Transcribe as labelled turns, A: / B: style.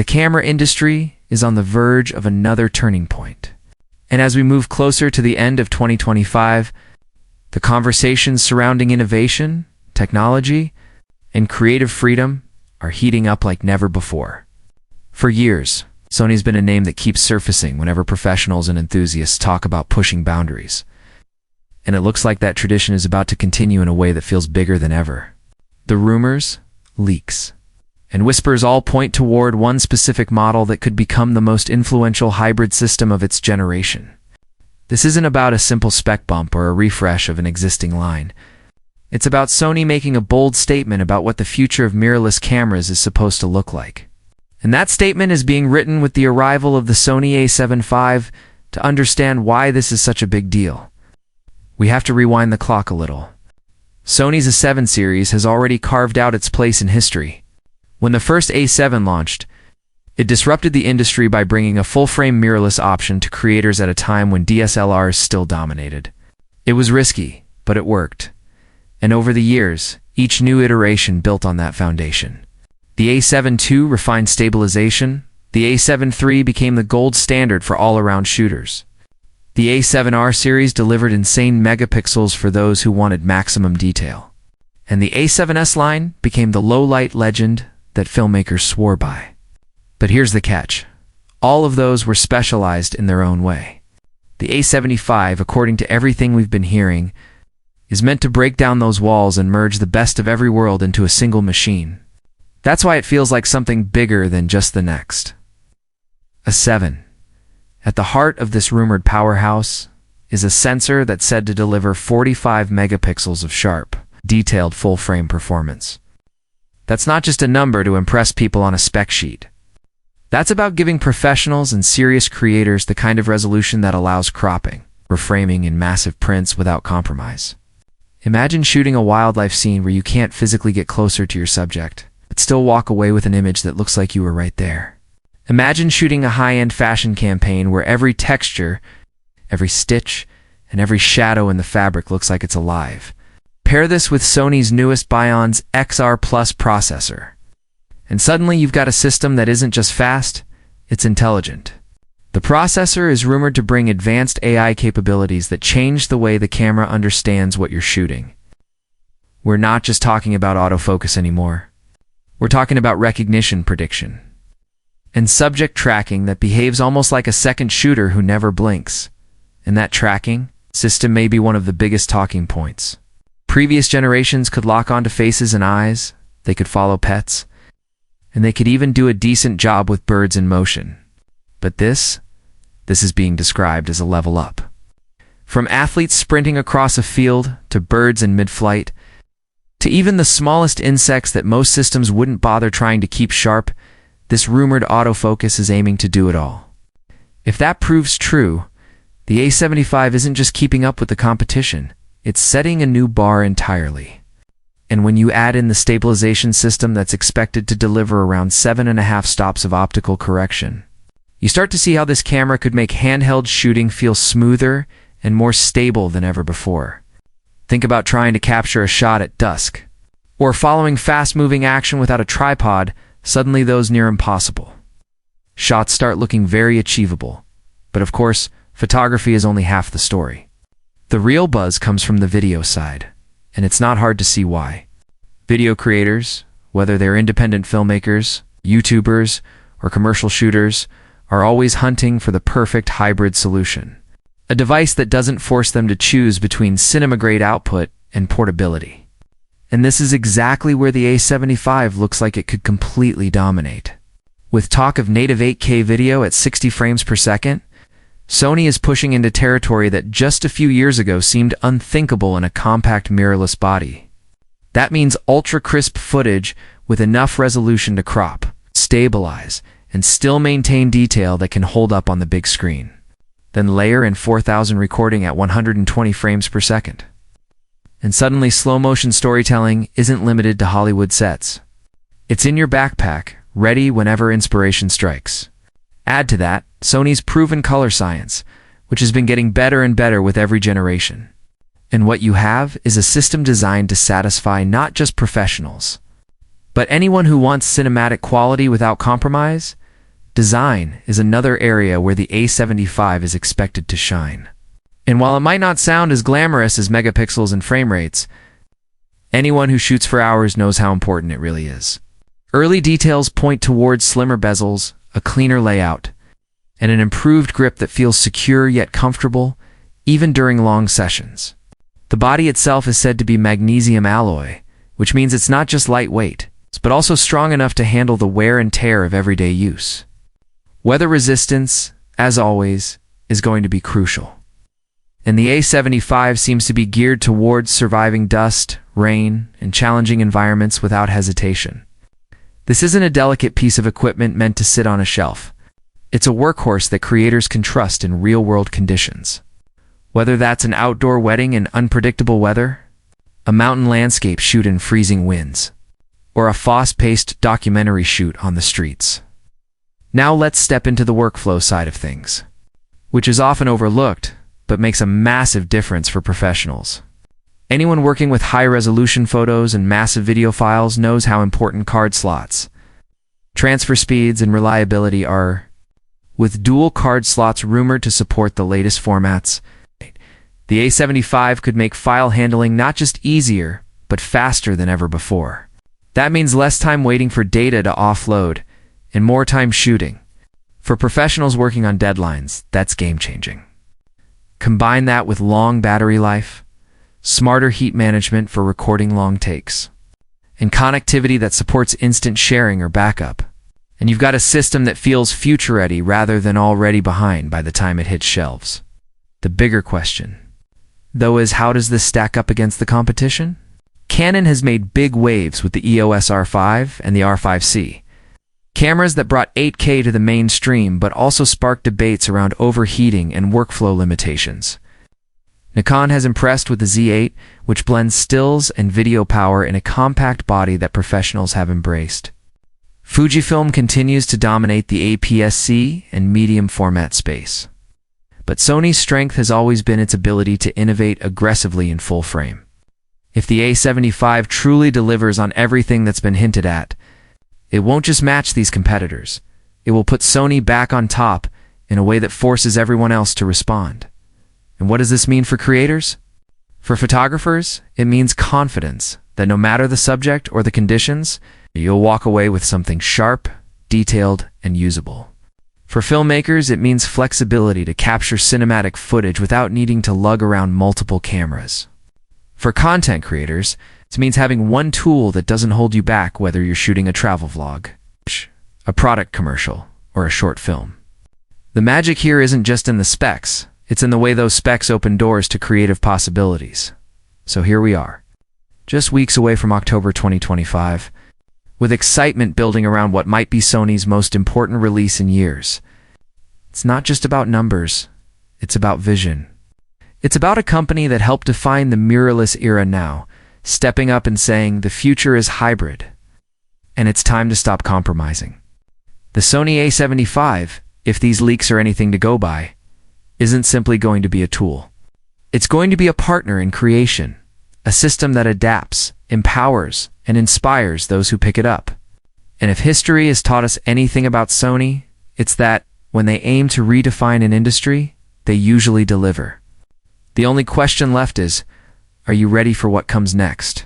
A: The camera industry is on the verge of another turning point. And as we move closer to the end of 2025, the conversations surrounding innovation, technology, and creative freedom are heating up like never before. For years, Sony's been a name that keeps surfacing whenever professionals and enthusiasts talk about pushing boundaries. And it looks like that tradition is about to continue in a way that feels bigger than ever. The rumors, leaks, and whispers all point toward one specific model that could become the most influential hybrid system of its generation. This isn't about a simple spec bump or a refresh of an existing line. It's about Sony making a bold statement about what the future of mirrorless cameras is supposed to look like. And that statement is being written with the arrival of the Sony A7V. To understand why this is such a big deal, we have to rewind the clock a little. Sony's A7 series has already carved out its place in history. When the first A7 launched, it disrupted the industry by bringing a full-frame mirrorless option to creators at a time when DSLRs still dominated. It was risky, but it worked. And over the years, each new iteration built on that foundation. The A7 II refined stabilization. The A7 III became the gold standard for all-around shooters. The A7R series delivered insane megapixels for those who wanted maximum detail. And the A7S line became the low-light legend that filmmakers swore by. But here's the catch. All of those were specialized in their own way. The A75, according to everything we've been hearing, is meant to break down those walls and merge the best of every world into a single machine. That's why it feels like something bigger than just the next. A7. At the heart of this rumored powerhouse is a sensor that's said to deliver 45 megapixels of sharp, detailed full-frame performance. That's not just a number to impress people on a spec sheet. That's about giving professionals and serious creators the kind of resolution that allows cropping, reframing, and massive prints without compromise. Imagine shooting a wildlife scene where you can't physically get closer to your subject, but still walk away with an image that looks like you were right there. Imagine shooting a high-end fashion campaign where every texture, every stitch, and every shadow in the fabric looks like it's alive. Pair this with Sony's newest BIONZ XR Plus processor, and suddenly you've got a system that isn't just fast, it's intelligent. The processor is rumored to bring advanced AI capabilities that change the way the camera understands what you're shooting. We're not just talking about autofocus anymore. We're talking about recognition prediction and subject tracking that behaves almost like a second shooter who never blinks. And that tracking system may be one of the biggest talking points. Previous generations could lock onto faces and eyes, they could follow pets, and they could even do a decent job with birds in motion. But this is being described as a level up. From athletes sprinting across a field, to birds in mid-flight, to even the smallest insects that most systems wouldn't bother trying to keep sharp, this rumored autofocus is aiming to do it all. If that proves true, the A75 isn't just keeping up with the competition, it's setting a new bar entirely. And when you add in the stabilization system that's expected to deliver around 7.5 stops of optical correction, you start to see how this camera could make handheld shooting feel smoother and more stable than ever before. Think about trying to capture a shot at dusk, or following fast-moving action without a tripod. Suddenly those near impossible shots start looking very achievable. But of course, photography is only half the story. The real buzz comes from the video side, and it's not hard to see why. Video creators, whether they're independent filmmakers, YouTubers, or commercial shooters, are always hunting for the perfect hybrid solution. A device that doesn't force them to choose between cinema-grade output and portability. And this is exactly where the A75 looks like it could completely dominate. With talk of native 8K video at 60 frames per second, Sony is pushing into territory that just a few years ago seemed unthinkable in a compact mirrorless body. That means ultra-crisp footage with enough resolution to crop, stabilize, and still maintain detail that can hold up on the big screen. Then layer in 4000 recording at 120 frames per second. And suddenly slow-motion storytelling isn't limited to Hollywood sets. It's in your backpack, ready whenever inspiration strikes. Add to that Sony's proven color science, which has been getting better and better with every generation. And what you have is a system designed to satisfy not just professionals, but anyone who wants cinematic quality without compromise. design is another area where the A75 is expected to shine. And while it might not sound as glamorous as megapixels and frame rates, anyone who shoots for hours knows how important it really is. Early details point towards slimmer bezels, a cleaner layout, and an improved grip that feels secure yet comfortable, even during long sessions. The body itself is said to be magnesium alloy, which means it's not just lightweight, but also strong enough to handle the wear and tear of everyday use. Weather resistance, as always, is going to be crucial. And the A75 seems to be geared towards surviving dust, rain, and challenging environments without hesitation. This isn't a delicate piece of equipment meant to sit on a shelf. It's a workhorse that creators can trust in real-world conditions. Whether that's an outdoor wedding in unpredictable weather, a mountain landscape shoot in freezing winds, or a fast-paced documentary shoot on the streets. Now let's step into the workflow side of things, which is often overlooked, but makes a massive difference for professionals. Anyone working with high-resolution photos and massive video files knows how important card slots, transfer speeds, and reliability are. With dual card slots rumored to support the latest formats, the A75 could make file handling not just easier, but faster than ever before. That means less time waiting for data to offload, and more time shooting. For professionals working on deadlines, that's game-changing. Combine that with long battery life, smarter heat management for recording long takes, and connectivity that supports instant sharing or backup. And you've got a system that feels future-ready rather than already behind by the time it hits shelves. The bigger question, though, is how does this stack up against the competition? Canon has made big waves with the EOS R5 and the R5C. Cameras that brought 8K to the mainstream but also sparked debates around overheating and workflow limitations. Nikon has impressed with the Z8, which blends stills and video power in a compact body that professionals have embraced. Fujifilm continues to dominate the APS-C and medium format space. But Sony's strength has always been its ability to innovate aggressively in full frame. If the A75 truly delivers on everything that's been hinted at, it won't just match these competitors. It will put Sony back on top in a way that forces everyone else to respond. And what does this mean for creators? For photographers, it means confidence that no matter the subject or the conditions, you'll walk away with something sharp, detailed, and usable. For filmmakers, it means flexibility to capture cinematic footage without needing to lug around multiple cameras. For content creators, it means having one tool that doesn't hold you back, whether you're shooting a travel vlog, a product commercial, or a short film. The magic here isn't just in the specs, it's in the way those specs open doors to creative possibilities. So here we are, just weeks away from October 2025, with excitement building around what might be Sony's most important release in years. It's not just about numbers, it's about vision. It's about a company that helped define the mirrorless era now, stepping up and saying the future is hybrid, and it's time to stop compromising. The Sony A75, if these leaks are anything to go by, isn't simply going to be a tool. It's going to be a partner in creation, a system that adapts, empowers, and inspires those who pick it up. And if history has taught us anything about Sony, it's that when they aim to redefine an industry, they usually deliver. The only question left is, are you ready for what comes next?